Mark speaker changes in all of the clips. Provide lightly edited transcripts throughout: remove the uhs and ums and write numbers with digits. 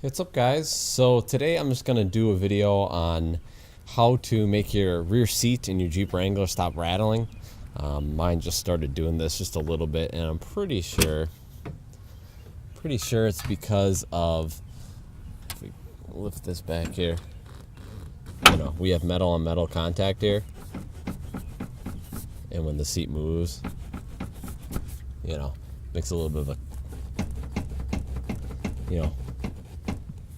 Speaker 1: What's up, guys? So today I'm just gonna do a video on how to make your rear seat in your Jeep Wrangler stop rattling. Mine just started doing this just a little bit, and I'm pretty sure it's because of, if we lift this back here, we have metal on metal contact here, and when the seat moves, makes a little bit of a,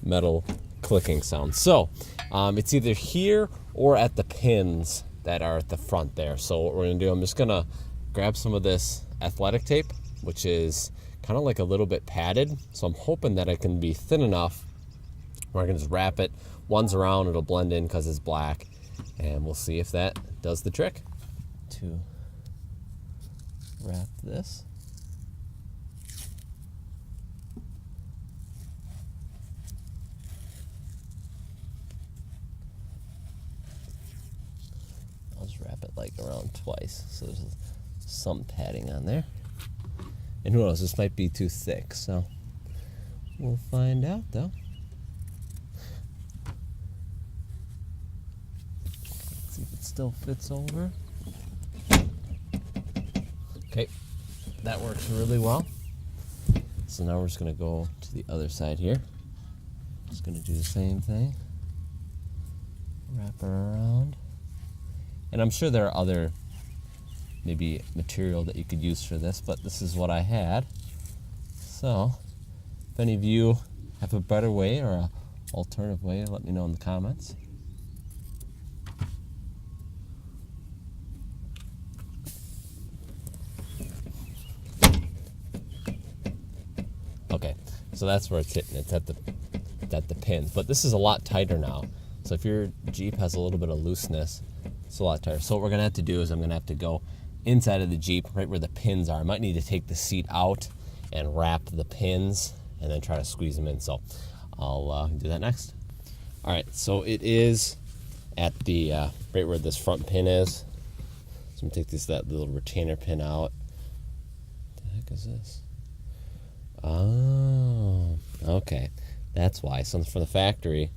Speaker 1: metal clicking sound. So it's either here or at the pins that are at the front there. So what we're gonna do, I'm just gonna grab some of this athletic tape, which is kind of like a little bit padded. So I'm hoping that it can be thin enough where I can just wrap it once around, it'll blend in because it's black, and we'll see if that does the trick. To wrap this. I'll just wrap it like around twice, so there's some padding on there. And who knows, this might be too thick, so we'll find out though. Let's see if it still fits over. Okay, that works really well. So now we're just gonna go to the other side here. Just gonna do the same thing. Wrap it around. And I'm sure there are other maybe material that you could use for this, but this is what I had. So if any of you have a better way or an alternative way, let me know in the comments. Okay, so that's where it's hitting. It's at the pins, but this is a lot tighter now. So if your Jeep has a little bit of looseness, it's a lot tighter. So what we're gonna have to do is I'm gonna have to go inside of the Jeep, right where the pins are. I might need to take the seat out and wrap the pins and then try to squeeze them in. So I'll do that next. All right, so it is at the right where this front pin is. So I'm gonna take that little retainer pin out. What the heck is this? Oh, okay. That's why. So from the factory,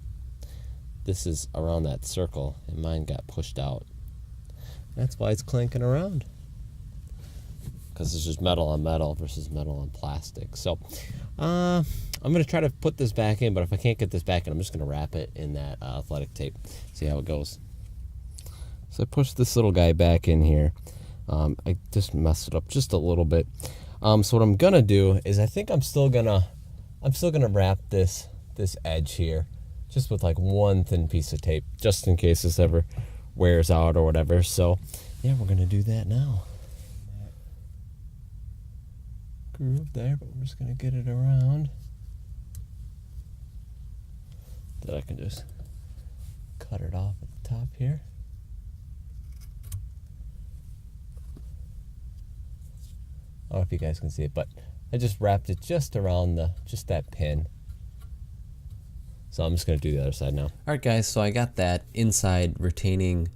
Speaker 1: this is around that circle, and mine got pushed out. That's why it's clanking around. Because it's just metal on metal versus metal on plastic. So I'm going to try to put this back in, but if I can't get this back in, I'm just going to wrap it in that athletic tape. See how it goes. So I pushed this little guy back in here. I just messed it up just a little bit. So what I'm going to do is I think I'm still going to wrap this edge here just with like one thin piece of tape, just in case this ever wears out or whatever. So yeah, we're gonna do that now. Groove there, but we're just gonna get it around. Then I can just cut it off at the top here. I don't know if you guys can see it, but I just wrapped it just around just that pin. So I'm just going to do the other side now. All right, guys, so I got that inside retaining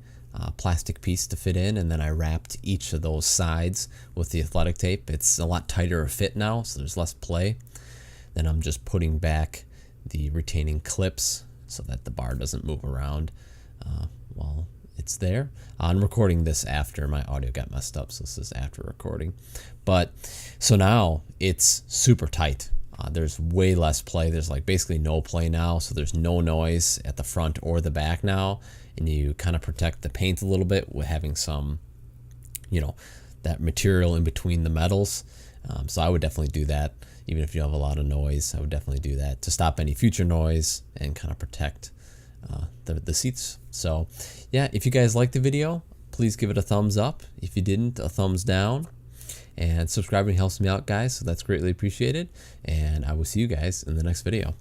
Speaker 1: plastic piece to fit in, and then I wrapped each of those sides with the athletic tape. It's a lot tighter of fit now, so there's less play. Then I'm just putting back the retaining clips so that the bar doesn't move around while it's there. I'm recording this after my audio got messed up, so this is after recording. But so now it's super tight. There's way less play. There's like basically no play now, so there's no noise at the front or the back now, and you kind of protect the paint a little bit with having some, that material in between the metals. So I would definitely do that. Even if you have a lot of noise, I would definitely do that to stop any future noise and kind of protect the seats. So yeah, if you guys liked the video, please give it a thumbs up. If you didn't, a thumbs down. And subscribing helps me out, guys, so that's greatly appreciated. And I will see you guys in the next video.